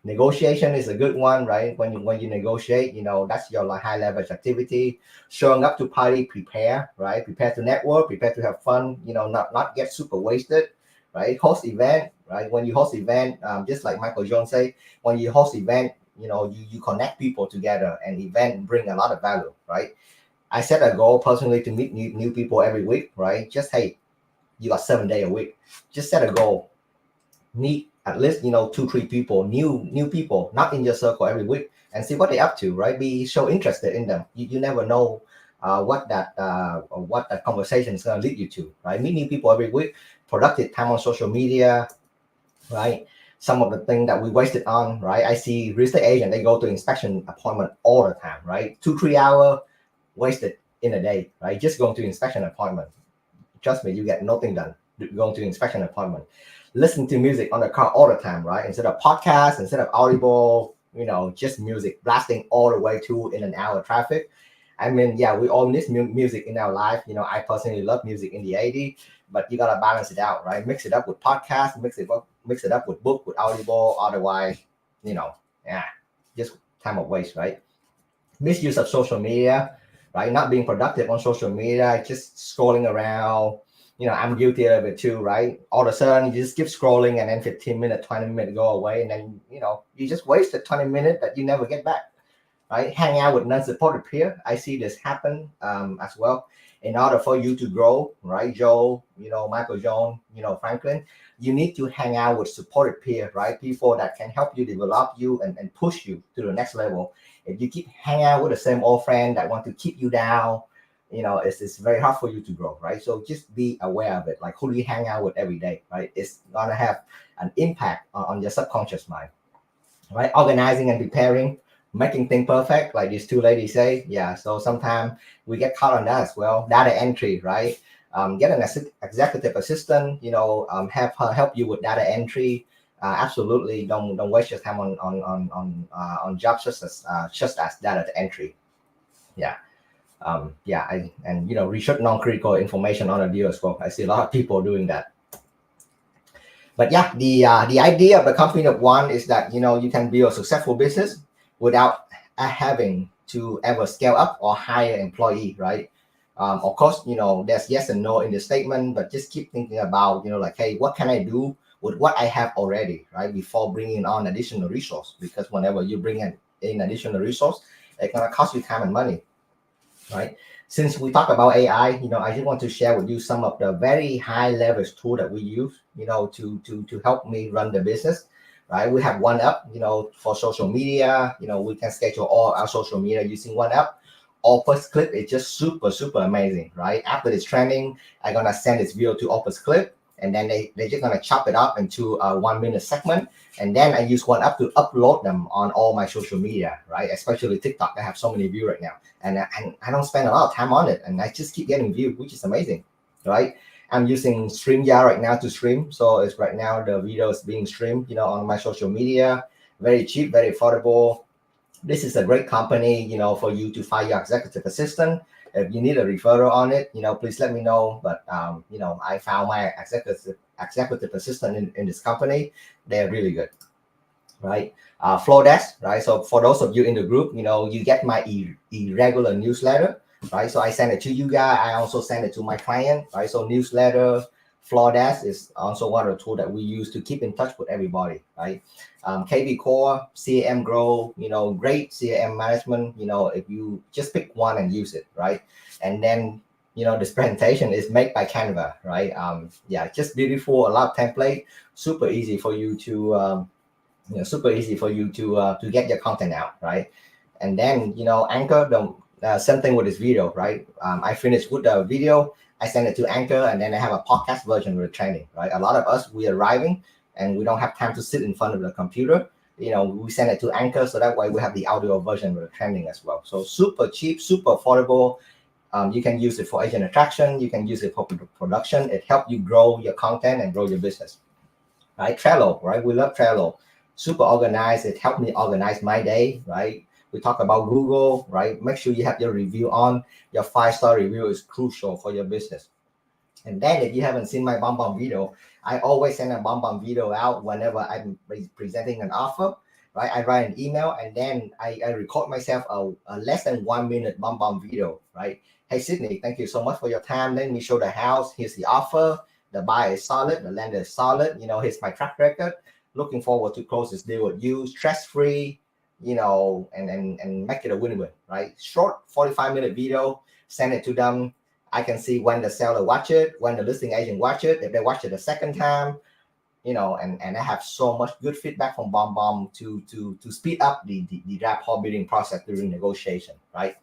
Negotiation is a good one, right? When you negotiate, that's your like high leverage activity. Showing up to party, prepare, right? Prepare to network, prepare to have fun, not get super wasted, right? Host event, right? When you host event, just like Michael Jones say, when you host event, you connect people together, and event bring a lot of value, right? I set a goal personally to meet new people every week, right? Just, hey, you got 7 days a week. Just set a goal. Meet at least 2-3 people, new people, not in your circle every week, and see what they're up to, right? Be so interested in them. You never know what that conversation is going to lead you to, right? Meet new people every week. Productive time on social media, right? Some of the things that we wasted on, right? I see real estate agent, they go to inspection appointment all the time, right? 2-3 hour wasted in a day, right? Just going to inspection appointment. Trust me, you get nothing done going to inspection appointment. Listen to music on the car all the time, right? Instead of podcast, instead of Audible, just music blasting all the way to in an hour traffic. I mean, yeah, we all need music in our life. I personally love music in the 80s, but you gotta balance it out, right? Mix it up with podcast, mix it up with book, with Audible. Otherwise, yeah, just time of waste, right? Misuse of social media, right? Not being productive on social media, just scrolling around. I'm guilty of it too, right? All of a sudden, you just keep scrolling, and then 15 minutes, 20 minutes go away, and then you just wasted 20 minutes that you never get back, right? Hang out with non-supportive peer. I see this happen as well. In order for you to grow, right, Joe, Michael Jones, Franklin, you need to hang out with supportive peer, right? People that can help you develop you and push you to the next level. If you keep hanging out with the same old friend that want to keep you down, it's very hard for you to grow, right? So just be aware of it. Like, who do you hang out with every day, right? It's gonna have an impact on your subconscious mind, right? Organizing and preparing, making things perfect, like these two ladies say. Yeah. So sometimes we get caught on that as well. Data entry, right? Get an executive assistant. Have her help you with data entry. Absolutely, don't waste your time on jobs just as data entry. Yeah. Research non-critical information on a deal as well. I see a lot of people doing that. But yeah, the idea of the company of one is that you can build a successful business without having to ever scale up or hire employee, right? Of course, there's yes and no in the statement, but just keep thinking about like, hey, what can I do with what I have already, right? Before bringing on additional resource, because whenever you bring in additional resource, it's gonna cost you time and money, right? Since we talk about AI, I just want to share with you some of the very high leverage tool that we use, to help me run the business, right? We have OneUp, for social media. We can schedule all our social media using OneUp. Opus Clip is just super, super amazing, right? After this training, I'm gonna send this video to Opus Clip, and then they're just gonna chop it up into a 1 minute segment. And then I use OneUp to upload them on all my social media, right? Especially TikTok. I have so many views right now. And I don't spend a lot of time on it. And I just keep getting views, which is amazing, right? I'm using StreamYard right now to stream. So it's right now the video is being streamed, on my social media. Very cheap, very affordable. This is a great company, for you to find your executive assistant. If you need a referral on it, please let me know. But, I found my executive assistant in this company. They're really good, right? Flowdesk, right? So for those of you in the group, you get my irregular newsletter, right? So I send it to you guys. I also send it to my client, right? So newsletter, Flowdesk is also one of the tools that we use to keep in touch with everybody, right? KB Core, CAM Grow, great CAM management, if you just pick one and use it, right? And then, this presentation is made by Canva, right? Just beautiful, a lot of template, super easy for you to, to get your content out, right? And then, Anchor, the same thing with this video, right? I finished with the video, I send it to Anchor, and then I have a podcast version with the training, right? A lot of us, we are arriving and we don't have time to sit in front of the computer. We send it to Anchor, so that way we have the audio version with the training as well. So super cheap, super affordable. You can use it for agent attraction. You can use it for production. It helps you grow your content and grow your business, right? Trello, right? We love Trello. Super organized. It helped me organize my day, right? We talk about Google, right? Make sure you have your review on. Your 5-star review is crucial for your business. And then if you haven't seen my BombBomb video, I always send a BombBomb video out whenever I'm presenting an offer, right? I write an email and then I record myself a less than 1 minute BombBomb video, right? Hey, Sydney, thank you so much for your time. Let me show the house. Here's the offer. The buyer is solid. The lender is solid. Here's my track record. Looking forward to close this deal with you, stress-free, and make it a win-win, right? Short 45-minute video, send it to them. I can see when the seller watch it, when the listing agent watch it, if they watch it a second time, and I have so much good feedback from BombBomb to speed up the rapport building process during negotiation, right?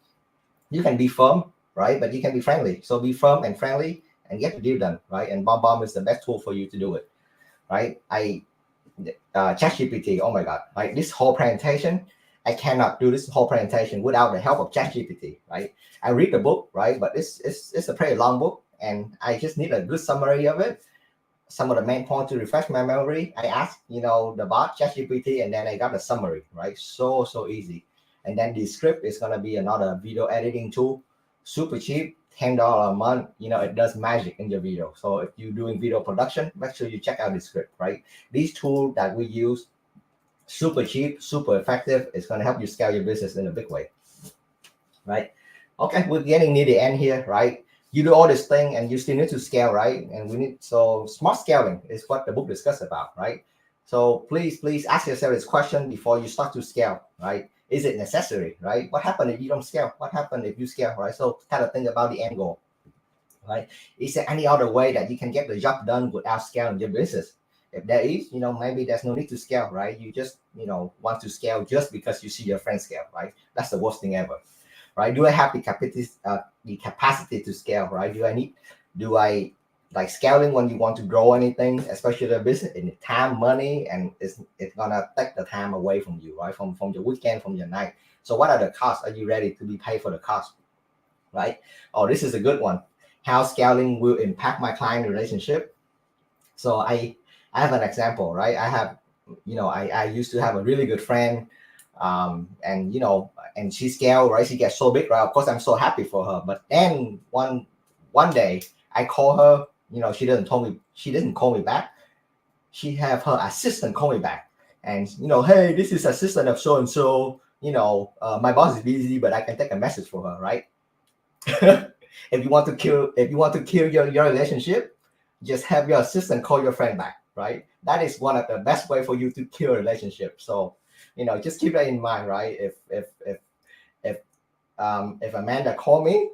You can be firm, right? But you can be friendly. So be firm and friendly and get the deal done, right? And BombBomb is the best tool for you to do it, right? ChatGPT, oh my God, right? This whole presentation, I cannot do this whole presentation without the help of ChatGPT, right? I read the book, right? But it's a pretty long book and I just need a good summary of it. Some of the main points to refresh my memory. I asked, the bot ChatGPT, and then I got a summary, right? So easy. And then the script is gonna be another video editing tool, super cheap, $10 a month. It does magic in your video. So if you're doing video production, make sure you check out the script, right? These tools that we use, super cheap, super effective. It's gonna help you scale your business in a big way, right? Okay, we're getting near the end here, right? You do all this thing and you still need to scale, right? And so smart scaling is what the book discusses about, right? So please ask yourself this question before you start to scale, right? Is it necessary, right? What happens if you don't scale? What happens if you scale, right? So kind of think about the end goal, right? Is there any other way that you can get the job done without scaling your business? If there is, maybe there's no need to scale, right? You just, want to scale just because you see your friends scale, right? That's the worst thing ever, right? Do I have the capacity to scale, right? Do I like scaling when you want to grow anything, especially the business, in time, money, and it's gonna take the time away from you, right? From your weekend, from your night. So what are the costs? Are you ready to be paid for the cost, right? Oh, this is a good one. How scaling will impact my client relationship. So I have an example, right? I have, I used to have a really good friend, and she scaled, right? She gets so big, right? Of course, I'm so happy for her. But then one day I call her, she didn't call me back. She have her assistant call me back, and hey, this is assistant of so and so. My boss is busy, but I can take a message for her, right? If you want to kill your relationship, just have your assistant call your friend back, right? that is one of the best way for you to kill a relationship. So, just keep that in mind, right? If Amanda call me,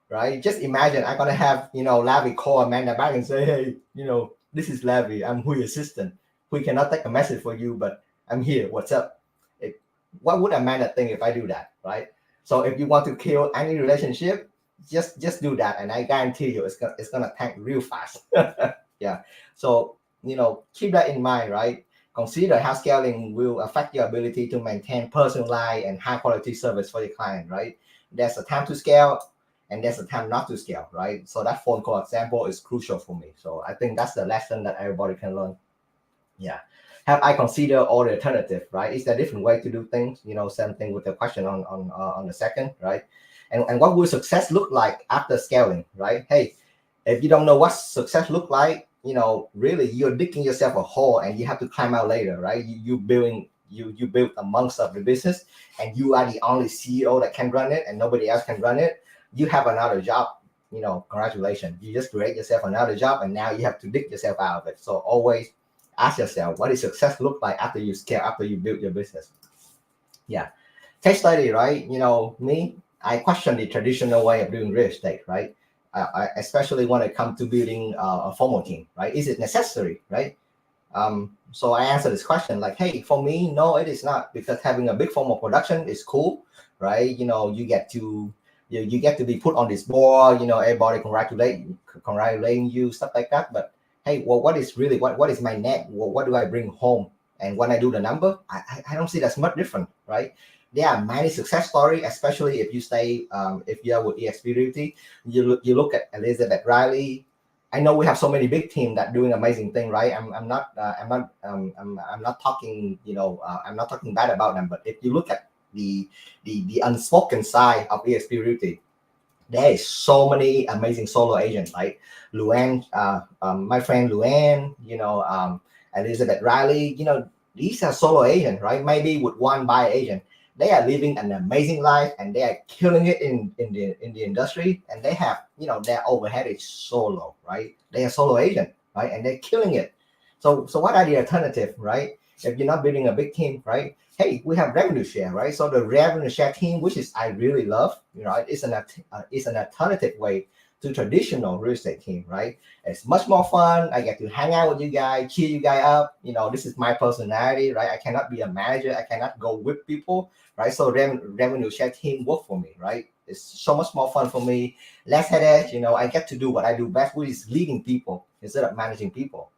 right? Just imagine I'm gonna have Lavi call Amanda back and say, hey, this is Lavi. I'm Hui assistant. We cannot take a message for you, but I'm here. What's up? What would Amanda think if I do that, right? So if you want to kill any relationship, just do that, and I guarantee you, it's gonna tank real fast. Yeah. So keep that in mind, right? Consider how scaling will affect your ability to maintain personalized and high quality service for your client, right? There's a time to scale and there's a time not to scale, right? So that phone call example is crucial for me. So I think that's the lesson that everybody can learn. Yeah. Have I considered all the alternative, right? Is there a different way to do things? Same thing with the question on the second, right? And what will success look like after scaling, right? Hey, if you don't know what success look like, really you're digging yourself a hole and you have to climb out later, right? You build a monster of the business and you are the only CEO that can run it and nobody else can run it. You have another job, congratulations. You just create yourself another job and now you have to dig yourself out of it. So always ask yourself, what does success look like after you scale, after you build your business? Yeah. Case study, right? Me, I question the traditional way of doing real estate, right? Especially when it comes to building a formal team, right? Is it necessary, right? So I answer this question like, hey, for me, no, it is not, because having a big formal production is cool, right? You get to be put on this board, everybody congratulating you, stuff like that. But hey, well, what is my net? What do I bring home? And when I do the number, I don't see that's much different, right? There are many success stories, especially if you stay, if you are with eXp Realty, you look at Elizabeth Riley. I know we have so many big teams that doing amazing thing, right? I'm not talking, I'm not talking bad about them. But if you look at the unspoken side of eXp Realty, there is so many amazing solo agents, like Luann, my friend Luann, Elizabeth Riley. These are solo agents, right? Maybe with one buyer agent. They are living an amazing life and they are killing it in the industry, and they have, their overhead is so low, right? They are solo agent, right? And they're killing it. So what are the alternatives, right? If you're not building a big team, right? Hey, we have revenue share, right? So the revenue share team, which is I really love, it's an alternative way to traditional real estate team, right? It's much more fun. I get to hang out with you guys, cheer you guys up. This is my personality, right? I cannot be a manager. I cannot go whip people, right? So revenue share team work for me, right? It's so much more fun for me. Less headache. I get to do what I do best, which is leading people instead of managing people.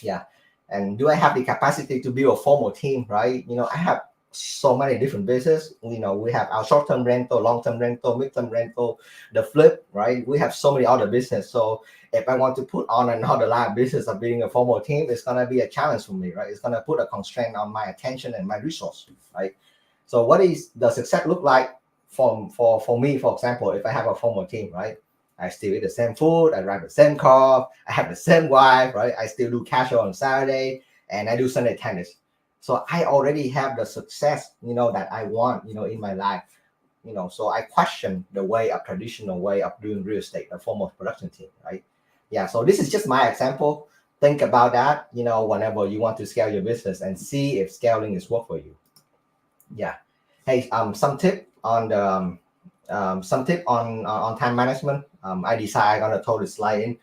Yeah. And do I have the capacity to build a formal team, right? I have so many different businesses. We have our short-term rental, long-term rental, mid-term rental, the flip, right? We have so many other business. So if I want to put on another line of business of being a formal team, it's gonna be a challenge for me, right? It's gonna put a constraint on my attention and my resource, right? So what is the success look like for me, for example, if I have a formal team, right? I still eat the same food, I drive the same car, I have the same wife, right? I still do casual on Saturday and I do Sunday tennis. So I already have the success, that I want, in my life, so I question the traditional way of doing real estate, a formal production team, right? Yeah. So this is just my example. Think about that, whenever you want to scale your business and see if scaling is work for you. Yeah. Hey, some tip on the, on time management. I decided I'm gonna throw this slide in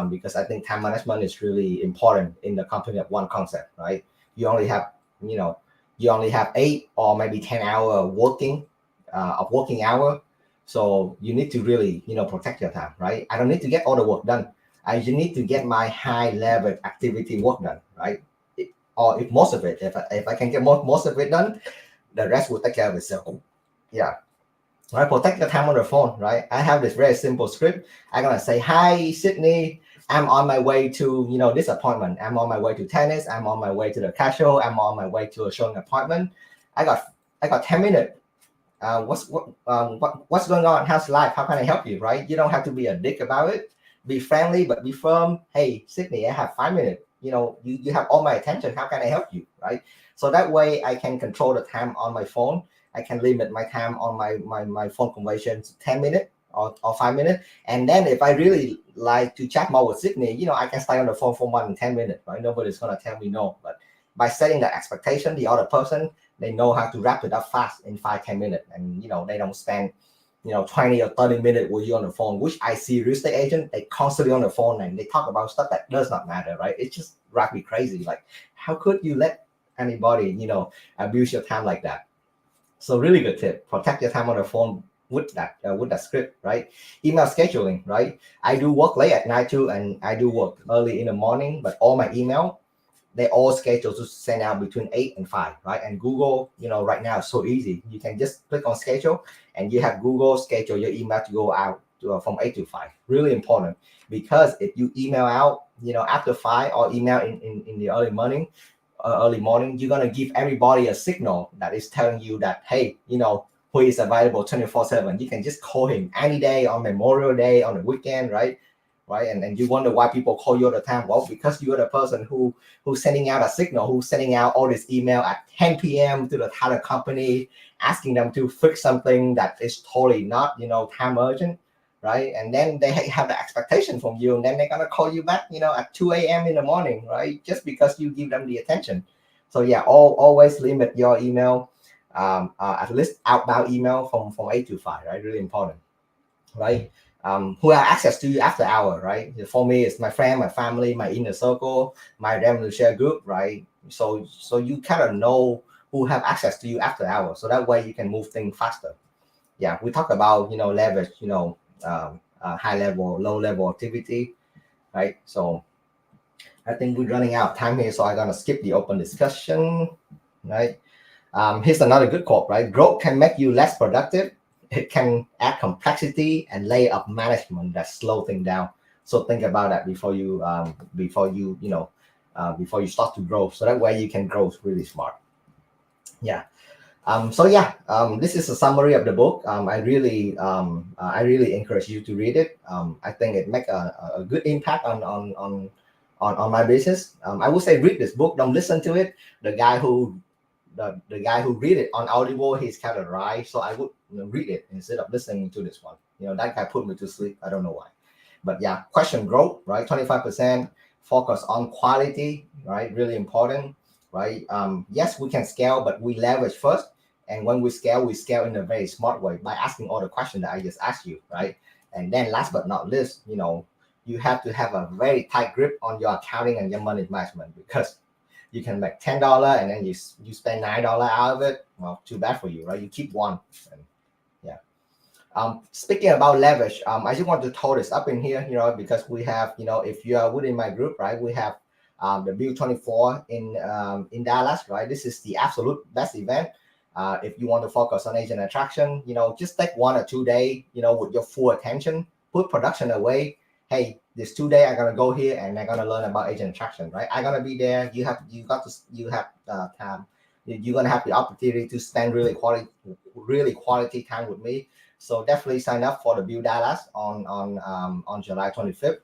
because I think time management is really important in the company of one concept, right? You only have 8 or maybe 10 hour working hour. So you need to really, protect your time, right? I don't need to get all the work done. I just need to get my high level activity work done, right? Or if most of it, if I can get most of it done, the rest will take care of itself. Yeah. Right, protect your time on the phone, right? I have this very simple script. I'm gonna say, hi, Sydney. I'm on my way to, this appointment. I'm on my way to tennis. I'm on my way to the casual. I'm on my way to a showing appointment. I got 10 minutes. What's going on? How's life? How can I help you? Right? You don't have to be a dick about it. Be friendly, but be firm. Hey, Sydney, I have 5 minutes. You have all my attention. How can I help you? Right? So that way I can control the time on my phone. I can limit my time on my phone conversation to 10 minutes. or 5 minutes. And then if I really like to chat more with Sydney, I can stay on the phone for more than 10 minutes, right? Nobody's gonna tell me no. But by setting that expectation, the other person, they know how to wrap it up fast in 5-10 minutes, and they don't spend 20 or 30 minutes with you on the phone, which I see real estate agent, they constantly on the phone and they talk about stuff that does not matter, right? It just drives me crazy. Like, how could you let anybody, abuse your time like that? So really good tip, protect your time on the phone with that script, right? Email scheduling, right? I do work late at night too, and I do work early in the morning, but all my email, they all scheduled to send out between 8 and 5, right? And Google, right now is so easy. You can just click on schedule and you have Google schedule your email to go out from 8 to 5. Really important, because if you email out, after 5 or email in the early morning, you're going to give everybody a signal that is telling you that, hey, who is available 24/7. You can just call him any day on Memorial Day, on the weekend, right? And you wonder why people call you all the time. Well, because you're the person who's sending out a signal, who's sending out all this email at 10 p.m. to the title company, asking them to fix something that is totally not, time urgent, right? And then they have the expectation from you, and then they're gonna call you back, at 2 a.m. in the morning, right? Just because you give them the attention. So yeah, always limit your email, at least outbound email from 8 to 5, right? Really important, right? Who have access to you after hour, right? For me, it's my friend, my family, my inner circle, my revenue share group, right? So you kind of know who have access to you after hour, so that way you can move things faster. Yeah, we talk about leverage, high level, low level activity, right? So I think we're running out of time here, so I'm gonna skip the open discussion, right? Here's another good quote, right? Growth can make you less productive. It can add complexity and layer of management that slow things down. So think about that before you start to grow. So that way you can grow really smart. Yeah. This is a summary of the book. I really encourage you to read it. I think it make a good impact on my business. I would say read this book. Don't listen to it. The guy who read it on Audible, he's kind of right. So I would read it instead of listening to this one. That guy put me to sleep. I don't know why. But yeah, question growth, right? 25%. Focus on quality, right? Really important, right? Yes, we can scale, but we leverage first. And when we scale in a very smart way by asking all the questions that I just asked you, right? And then last but not least, you have to have a very tight grip on your accounting and your money management, because you can make $10 and then you spend $9 out of it. Well, too bad for you, right? You keep one. And yeah. Speaking about leverage, I just want to throw this up in here, because we have, if you are within my group, right, we have the Build 24 in Dallas, right? This is the absolute best event. If you want to focus on agent attraction, just take 1 or 2 days, with your full attention, put production away. Hey, this 2 days I'm gonna go here and I'm gonna learn about agent attraction, right? I'm gonna be there. You have time. You're gonna have the opportunity to spend really quality time with me. So definitely sign up for the Build Dallas on July 25th.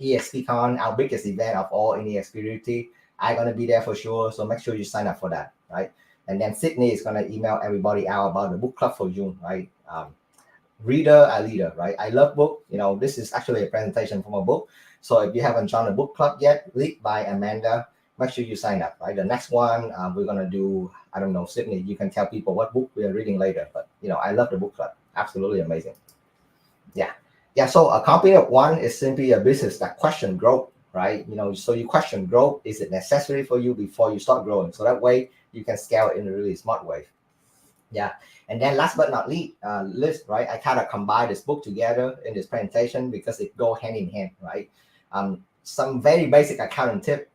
EXPCon, our biggest event of all in EXP Realty. I'm gonna be there for sure. So make sure you sign up for that, right? And then Sydney is gonna email everybody out about the book club for June, right? Reader a leader, right? I love book. This is actually a presentation from a book. So if you haven't joined the book club yet, lead by Amanda, make sure you sign up, right? The next one, we're gonna do, I don't know, Sydney, you can tell people what book we are reading later, but I love the book club. Absolutely amazing. Yeah. So a company of one is simply a business that question growth, right? So you question growth. Is it necessary for you before you start growing? So that way you can scale it in a really smart way. Yeah. And then last but not least, right? I kind of combine this book together in this presentation because it go hand in hand, right? Some very basic accounting tip,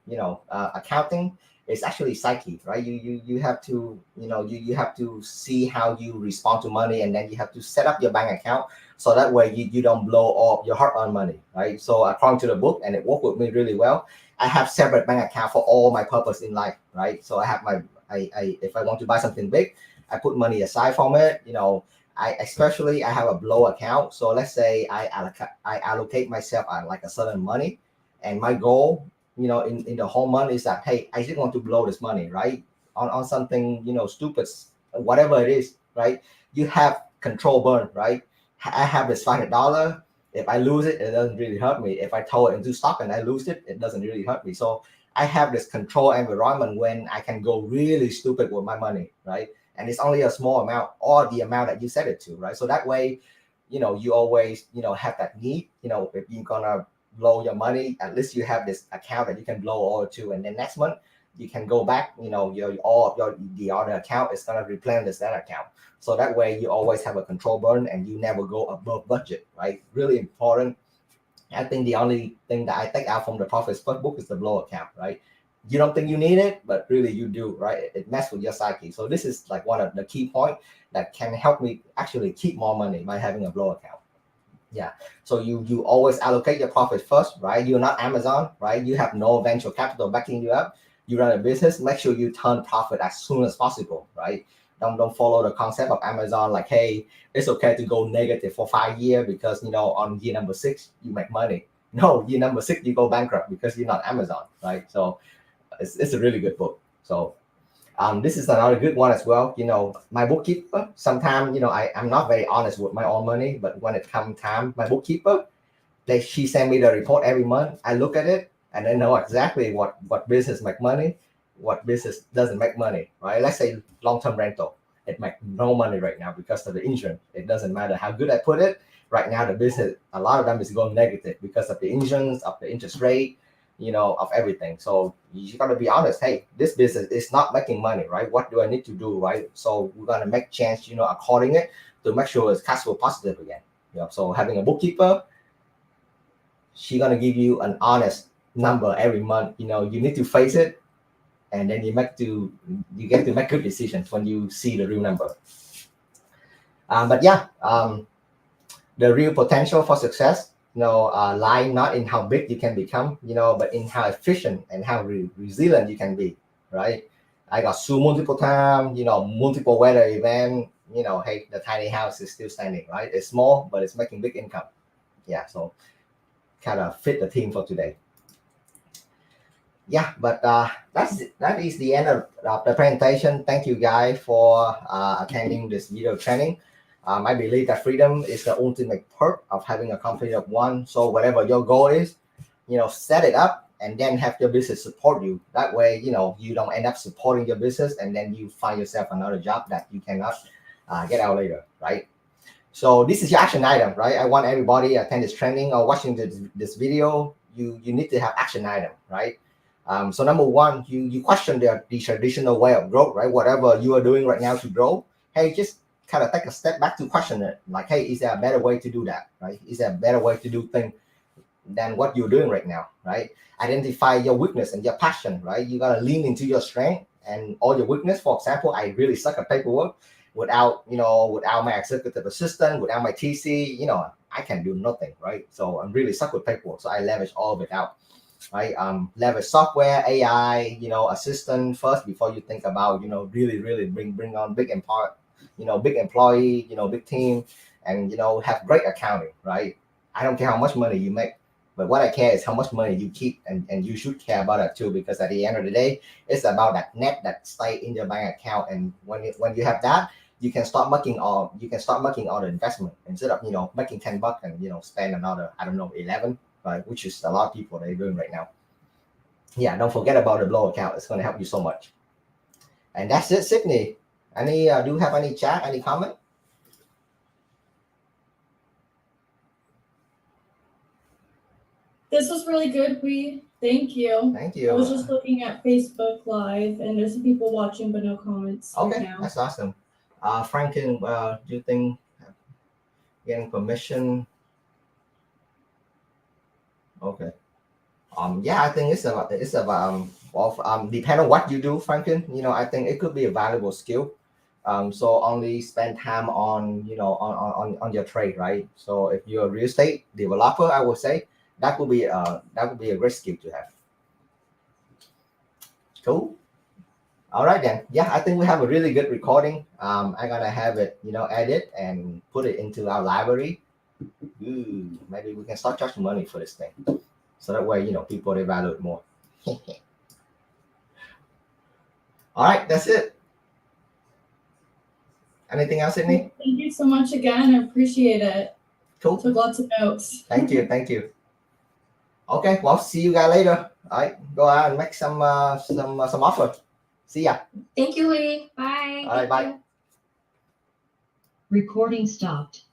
accounting is actually psyche, right? You have to, you have to see how you respond to money, and then you have to set up your bank account so that way you don't blow all your hard-earned money, right? So according to the book, and it worked with me really well, I have separate bank account for all my purpose in life, right? So I have if I want to buy something big, I put money aside from it. I have a blow account. So let's say I allocate myself like a certain money, and my goal, in the whole month is that, hey, I just want to blow this money, right? On something, stupid, whatever it is, right? You have control burn, right? I have this $500. If I lose it, it doesn't really hurt me. If I throw it into stock and I lose it, it doesn't really hurt me. So I have this control environment when I can go really stupid with my money, right? And it's only a small amount or the amount that you set it to, right? So that way, you always, have that need, if you're gonna blow your money, at least you have this account that you can blow all to, and then next month you can go back, the other account is gonna replenish that account. So that way you always have a control burn and you never go above budget, right? Really important. I think the only thing that I take out from the Profits First book is the blow account, right? You don't think you need it, but really you do, right? It messes with your psyche. So this is like one of the key points that can help me actually keep more money by having a blow account. Yeah. So you always allocate your profits first, right? You're not Amazon, right? You have no venture capital backing you up. You run a business, make sure you turn profit as soon as possible, right? Don't follow the concept of Amazon like, hey, it's okay to go negative for 5 years because on year number 6 you make money. No, year number 6 you go bankrupt because you're not Amazon, right? So it's a really good book. So this is another good one as well. My bookkeeper, sometimes I'm not very honest with my own money, but when it comes time, my bookkeeper, she send me the report every month. I look at it and I know exactly what business make money, what business doesn't make money, right? Let's say long-term rental, it makes no money right now because of the insurance. It doesn't matter how good I put it. Right now, the business, a lot of them is going negative because of the insurance, of the interest rate, of everything. So you got to be honest. Hey, this business is not making money, right? What do I need to do, right? So we're gonna make change, according it to make sure it's cash flow positive again. So having a bookkeeper, she's gonna give you an honest number every month. You need to face it, and then you get to make good decisions when you see the real number. The real potential for success, lie not in how big you can become, but in how efficient and how resilient you can be, right? I got sued multiple times, multiple weather event, hey, the tiny house is still standing, right? It's small, but it's making big income. Yeah, so kind of fit the theme for today. Yeah, but that is the end of the presentation. Thank you guys for attending this video training. I believe that freedom is the ultimate perk of having a company of one. So whatever your goal is, set it up and then have your business support you. That way, you don't end up supporting your business and then you find yourself another job that you cannot get out later, right? So this is your action item, right? I want everybody attend this training or watching this video. You need to have action item, right? So number one, you question the traditional way of growth, right? Whatever you are doing right now to grow, hey, just kind of take a step back to question it. Like, hey, is there a better way to do that, right? Is there a better way to do things than what you're doing right now, right? Identify your weakness and your passion, right? You gotta lean into your strength and all your weakness. For example, I really suck at paperwork. Without my executive assistant, without my TC, I can do nothing, right? So I'm really stuck with paperwork. So I leverage all of it out, right? Leverage software, AI, assistant first before you think about, really bring on big big employee, big team, and have great accounting, right? I don't care how much money you make, but what I care is how much money you keep, and you should care about that too, because at the end of the day, it's about that net that stay in your bank account. And when you have that, you can start making all the investment instead of making $10 and spend another 11, right? Which is a lot of people they're doing right now. Yeah, don't forget about the blow account. It's going to help you so much. And that's it, Sydney. Do you have any chat, any comment? This was really good. Thank you. Thank you. I was just looking at Facebook Live, and there's some people watching, but no comments. Okay, now. that's awesome. Franklin, do you think getting permission? Okay. Yeah, I think it's about depending on what you do, Franklin. I think it could be a valuable skill. So only spend time on on your trade, right? So if you're a real estate developer, I would say that would be a great skill to have. Cool. All right then. Yeah, I think we have a really good recording. I'm gonna have it, edit and put it into our library. Ooh, maybe we can start charging money for this thing. So that way, people, they value it more. All right, that's it. Anything else, Sydney? Thank you so much again. I appreciate it. Cool. Took lots of notes. Thank you. Okay, well, see you guys later. All right, go out and make some offer. See ya. Thank you, Lee. Bye. All right, Thank bye. you. Recording stopped.